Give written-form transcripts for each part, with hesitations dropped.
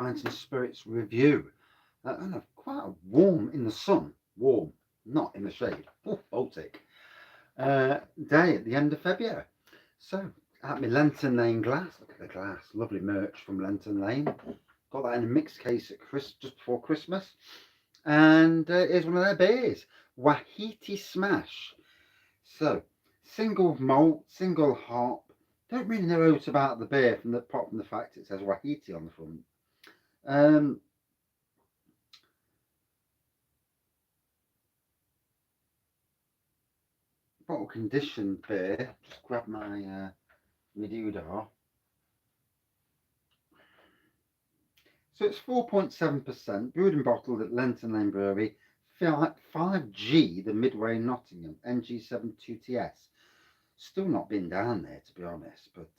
Wines and Spirits review. And quite a warm in the sun, warm, not in the shade. Oh, Baltic. Day at the end of February. So, at my Lenton Lane glass, look at the glass, lovely merch from Lenton Lane. Got that in a mixed case at just before Christmas. And here's one of their beers, Wai-itiSm&sh. So, single malt, single hop. Don't really know loads about the beer apart from the fact it says Wai-iti on the front. Bottle conditioned beer. Just grab my doodah. So it's 4.7%, brewed and bottled at Lenton Lane Brewery, 5G, the Midway, Nottingham, NG72TS. Still not been down there, to be honest, but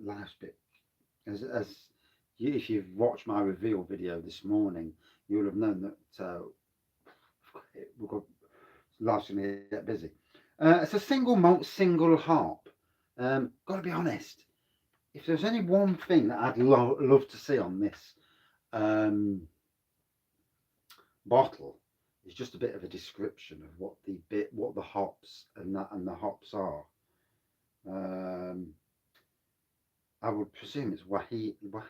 last bit, if you've watched my reveal video this morning, you'll have known that we've got life's going to get busy. It's a single malt, single hop. Got to be honest, if there's only one thing that I'd love to see on this bottle, it's just a bit of a description of what the hops and the hops are. I would presume it's Wahini or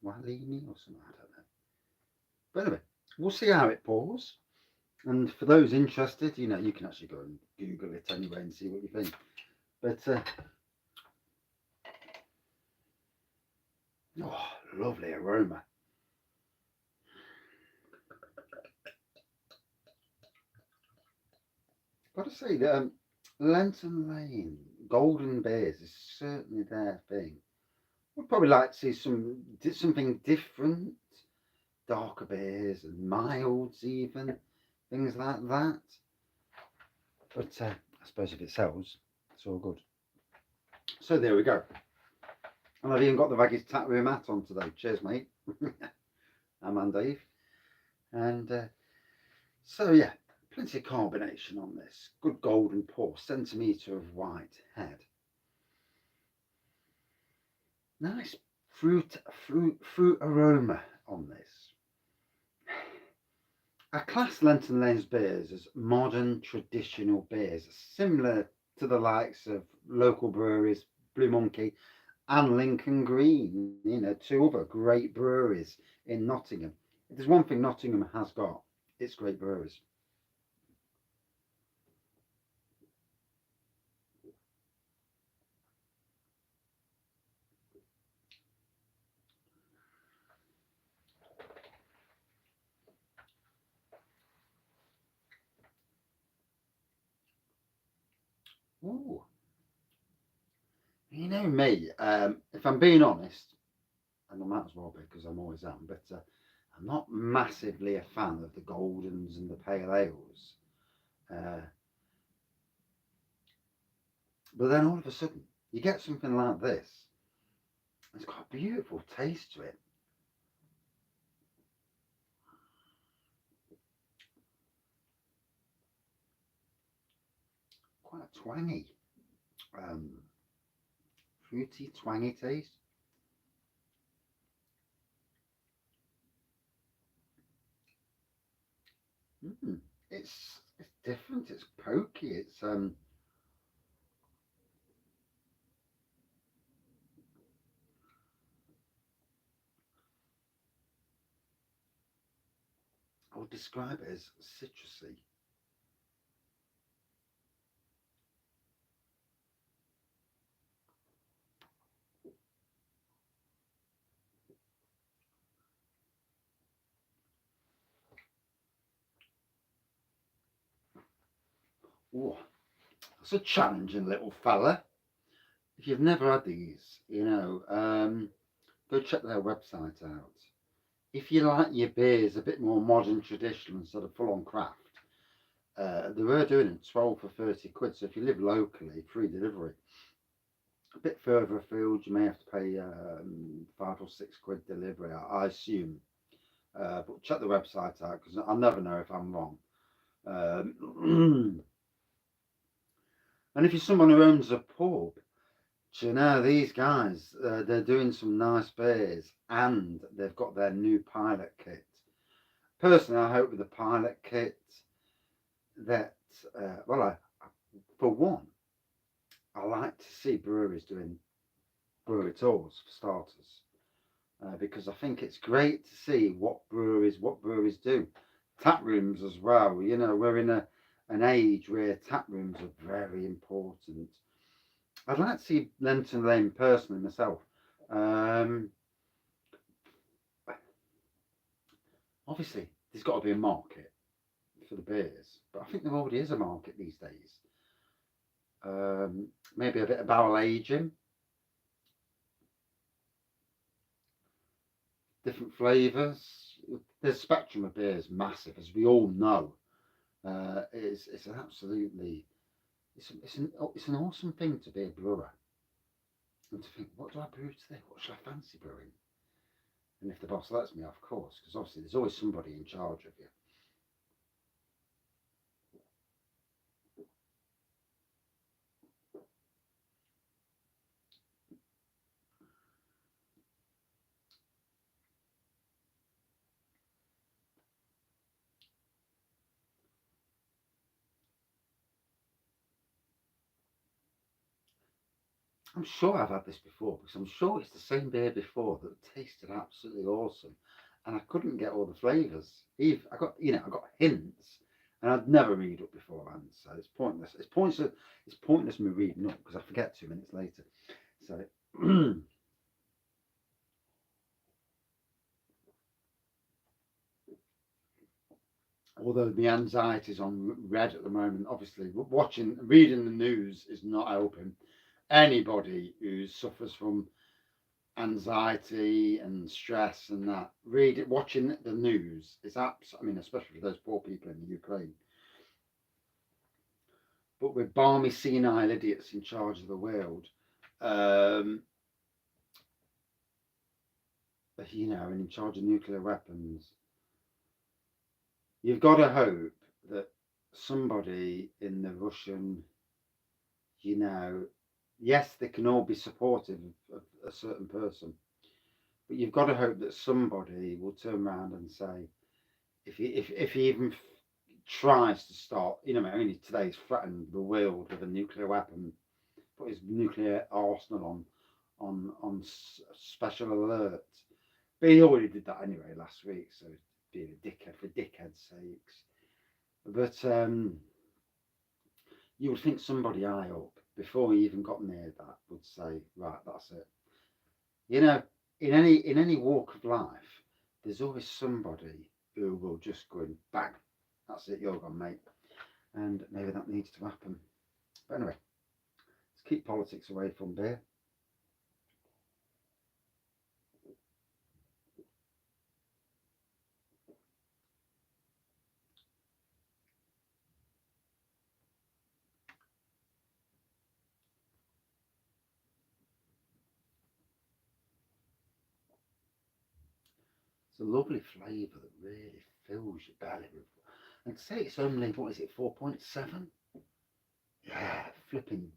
something. I don't know. But anyway, we'll see how it pours. And for those interested, you can actually go and Google it anyway and see what you think. But oh, lovely aroma. Got to say that Lenton Lane Golden Beers is certainly their thing. We'd probably like to see something different, darker beers and milds even, things like that. But I suppose if it sells, it's all good. So there we go. And I've even got the Wraggys tap room hat on today. Cheers, mate. I'm Dave. And so yeah, plenty of carbonation on this. Good golden pour, centimetre of white head. Nice fruit aroma on this. I class Lenton Lane's beers as modern traditional beers, similar to the likes of local breweries, Blue Monkey and Lincoln Green, two other great breweries in Nottingham. If there's one thing Nottingham has got, it's great breweries. Ooh. You know me, if I'm being honest, and I might as well be because I'm always am, but I'm not massively a fan of the Goldens and the Pale Ales. But then all of a sudden, you get something like this. It's got a beautiful taste to it. Quite a twangy, fruity, twangy taste. It's different. It's pokey. It's I would describe it as citrusy. Oh, it's a challenging little fella. If you've never had these, go check their website out. If you like your beers a bit more modern, traditional instead of full on craft, they were doing it 12 for 30 quid. So if you live locally, free delivery. A bit further afield, you may have to pay 5 or 6 quid delivery, I assume. But check the website out because I'll never know if I'm wrong. And if you're someone who owns a pub, Do you know, these guys, they're doing some nice beers and they've got their new pilot kit. Personally, I hope with the pilot kit that, for one, I like to see breweries doing brewery tours for starters, because I think it's great to see what breweries do. Tap rooms as well. You know, we're in an age where tap rooms are very important. I'd like to see Lenton Lane personally myself. Um, Obviously, there's got to be a market for the beers, but I think there already is a market these days. Maybe a bit of barrel aging, different flavours. The spectrum of beers massive, as we all know. It's an absolutely it's an awesome thing to be a brewer and to think, what do I brew today? What should I fancy brewing? And if the boss lets me, of course, because obviously there's always somebody in charge of you. I'm sure I've had this before because I'm sure it's the same beer before that tasted absolutely awesome, and I couldn't get all the flavours. I got I got hints, and I'd never read up beforehand, so it's pointless. It's pointless me reading up because I forget 2 minutes later. So although the anxiety's on red at the moment, obviously reading the news is not helping anybody who suffers from anxiety and stress and that. Watching the news is I mean, especially for those poor people in the Ukraine. But with balmy senile idiots in charge of the world, um, and in charge of nuclear weapons, you've got to hope that somebody in the Russian, you know, yes, they can all be supportive of a certain person, but you've got to hope that somebody will turn around and say, if he even tries to start, I mean, today he's threatened the world with a nuclear weapon, put his nuclear arsenal on special alert. But he already did that anyway last week, so being a dickhead for dickhead's sakes. But you would think somebody high up, before he even got near that, would say, right, that's it. You know, in any walk of life, there's always somebody who will just go and bang, that's it, you're gone, mate. And maybe that needs to happen. But anyway, let's keep politics away from beer. It's a lovely flavour that really fills your belly with. And to say it's only, what is it, 4.7? Yeah, flipping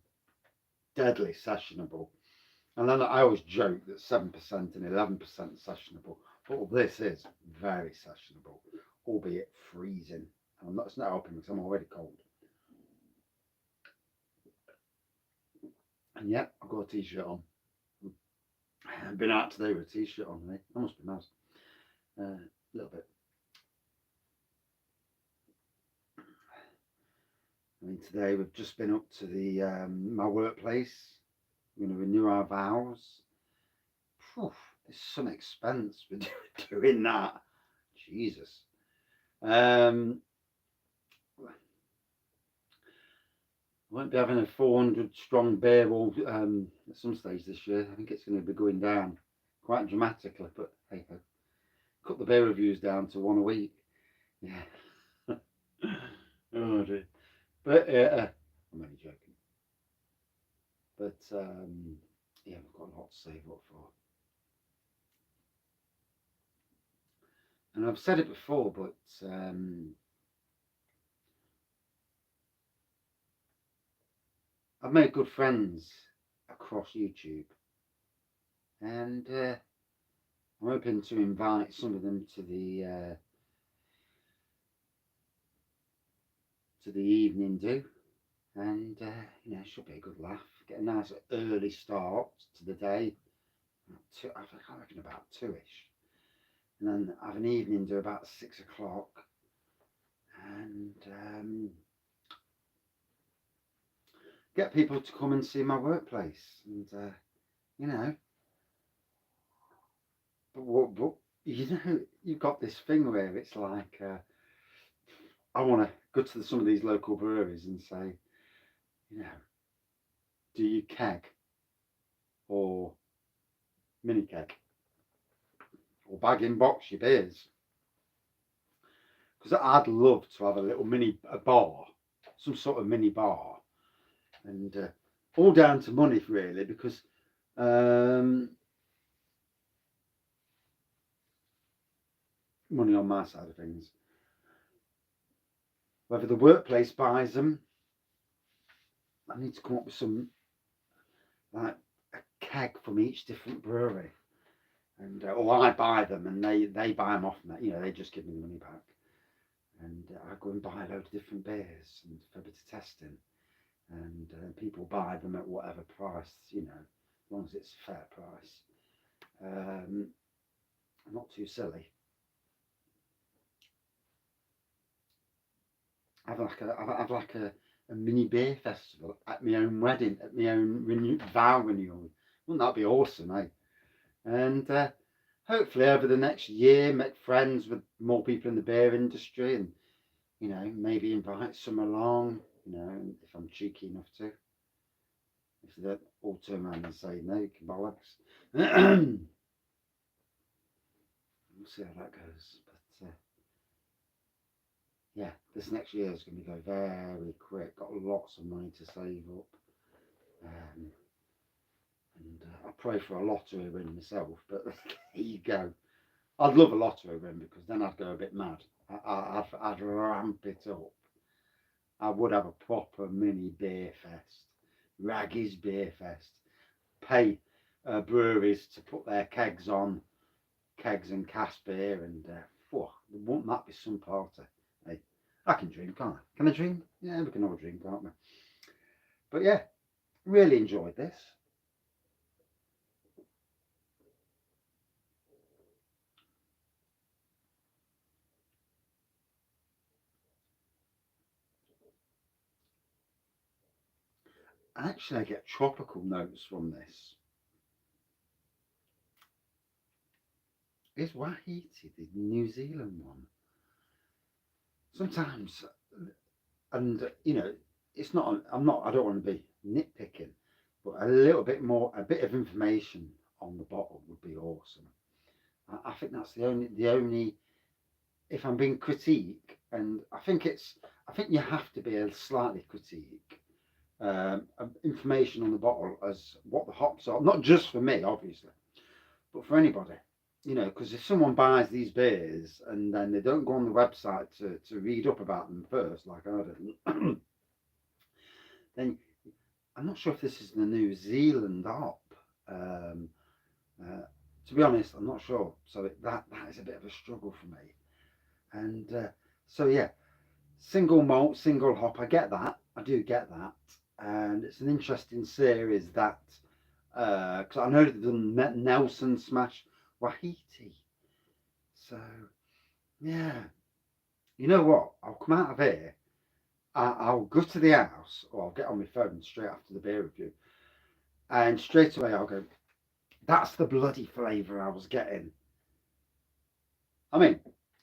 deadly sessionable. And then I always joke that 7% and 11% sessionable. But all this is very sessionable, albeit freezing. And it's not helping because I'm already cold. And yet, I've got a t-shirt on. I've been out today with a t-shirt on, mate. That must be nice. A little bit. I mean, today we've just been up to the my workplace. We're going to renew our vows. Phew, there's some expense with doing that. Jesus. Um, I won't be having a 400 strong beer all at some stage this year. I think it's going to be going down quite dramatically, but hey ho. Cut the beer reviews down to one a week. Yeah. Oh dear. But I'm only joking. But yeah, we've got a lot to save up for. And I've said it before, but I've made good friends across YouTube, and I'm hoping to invite some of them to the evening do, and you know, it should be a good laugh. Get a nice early start to the day. I reckon about 2ish, and then have an evening do about 6 o'clock, and get people to come and see my workplace, and you know, but you know, you've got this thing where it's like I want to go to some of these local breweries and say, you know, do you keg or mini keg or bag in box your beers? Because I'd love to have a bar, some sort of mini bar, and all down to money really, because money on my side of things. Whether the workplace buys them, I need to come up with some, like a keg from each different brewery, and or I buy them and they buy them off me. You know, they just give me the money back, and I go and buy a load of different beers and for a bit of testing, and people buy them at whatever price, you know, as long as it's a fair price. Not too silly. I've like a mini beer festival at my own wedding, at my own vow renewal. Wouldn't that be awesome, eh? And hopefully over the next year, make friends with more people in the beer industry, and you know, maybe invite some along. You know, if I'm cheeky enough to. If they don't all turn around and say no, you can bollocks. We'll see how that goes. But yeah, this next year is going to go very quick. Got lots of money to save up, and I pray for a lottery win myself. But there you go. I'd love a lottery win, because then I'd go a bit mad. I'd ramp it up. I would have a proper mini beer fest, Wraggys beer fest. Pay breweries to put their kegs on, kegs and cask beer, and won't that be some party? Hey, I can drink, can't I? Can I drink? Yeah, we can all drink, can't we? But yeah, really enjoyed this. Actually, I get tropical notes from this. Is Wai-iti the New Zealand one? Sometimes, and you know, it's not. I don't want to be nitpicking, but a little bit more, a bit of information on the bottle would be awesome. I think that's the only. If I'm being critique, and I think you have to be a slightly critique. Information on the bottle as what the hops are, not just for me, obviously, but for anybody. You know, because if someone buys these beers and then they don't go on the website to read up about them first, like I did, then I'm not sure if this is the New Zealand hop. Um, to be honest, I'm not sure. So that is a bit of a struggle for me. And so yeah, single malt, single hop. I get that. I do get that. And it's an interesting series that because I know they've done Nelson Smash Wai-iti. So yeah, you know what? I'll come out of here. I'll go to the house, or I'll get on my phone straight after the beer review, and straight away I'll go, that's the bloody flavour I was getting. I mean,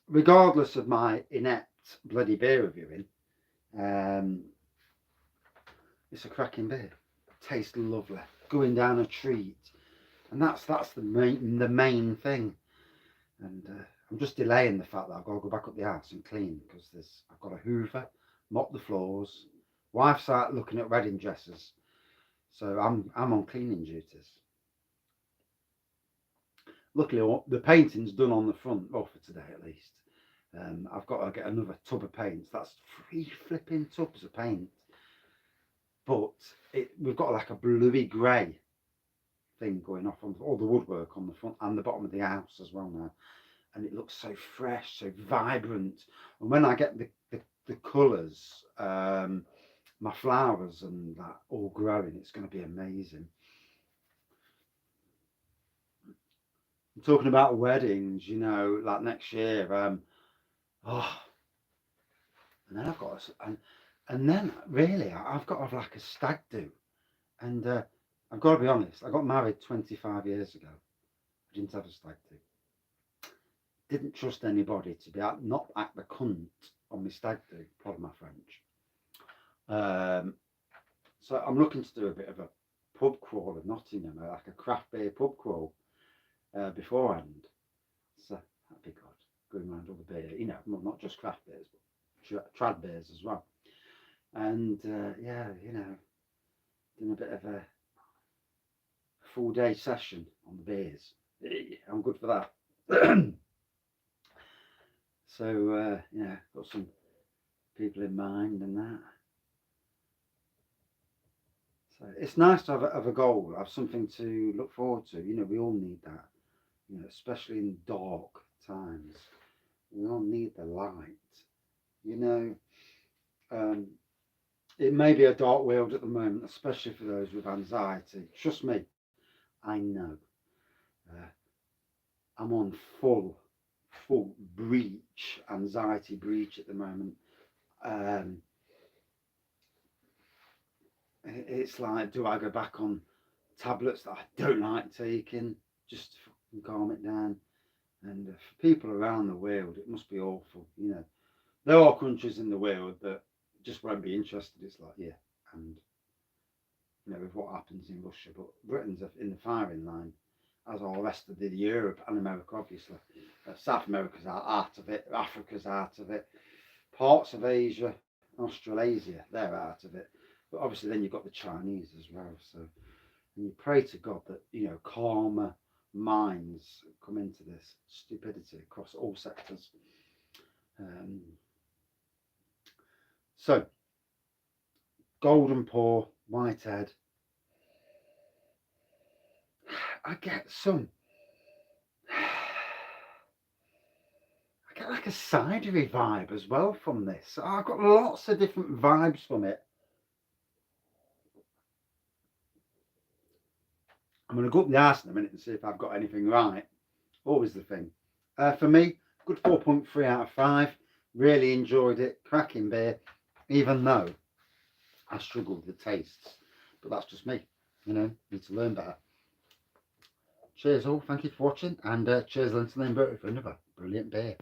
regardless of my inept bloody beer reviewing, um, it's a cracking beer. Tastes lovely. Going down a treat. And that's the main thing. And I'm just delaying the fact that I've got to go back up the house and clean, because I've got a hoover, mop the floors. Wife's out looking at wedding dresses, so I'm on cleaning duties. Luckily, the painting's done on the front, well, for today at least. I've got to get another tub of paints. That's 3 flipping tubs of paint, but we've got like a bluey grey thing going off on all the woodwork on the front and the bottom of the house as well now, and it looks so fresh, so vibrant. And when I get the colours, my flowers and that all growing, it's going to be amazing. I'm talking about weddings, you know, like next year. Oh, and then I've got and then really I've got to have like a stag do, and I've got to be honest. I got married 25 years ago. I didn't have a stag do. Didn't trust anybody to be not act the cunt on my stag do. Pardon my French. So I'm looking to do a bit of a pub crawl in Nottingham, like a craft beer pub crawl beforehand. So that'd be good. Going around all the beer, you know, not just craft beers, but trad beers as well. And yeah, you know, doing a bit of a full day session on the beers. I'm good for that. So yeah, got some people in mind and that. So it's nice to have a goal, have something to look forward to. You know, we all need that. You know, especially in dark times, we all need the light. You know, it may be a dark world at the moment, especially for those with anxiety. Trust me, I know. Uh, I'm on full breach, anxiety breach at the moment. It's like, do I go back on tablets that I don't like taking just to calm it down? And for people around the world, it must be awful. You know, there are countries in the world that just won't be interested. It's like, yeah, and you know, with what happens in Russia, but Britain's in the firing line, as all the rest of the Europe and America, obviously. South America's out of it, Africa's out of it, parts of Asia, Australasia, they're out of it. But obviously, then you've got the Chinese as well. So, and you pray to God that, you know, calmer minds come into this stupidity across all sectors. So, golden pour, whitehead. I get like a cidery vibe as well from this. I've got lots of different vibes from it. I'm going to go up the arse in a minute and see if I've got anything right. Always the thing. For me, good 4.3 out of 5. Really enjoyed it. Cracking beer, even though I struggle with the tastes. But that's just me. You know, need to learn better. Cheers all. Thank you for watching. And cheers Lenton Lane Brewery for another brilliant beer.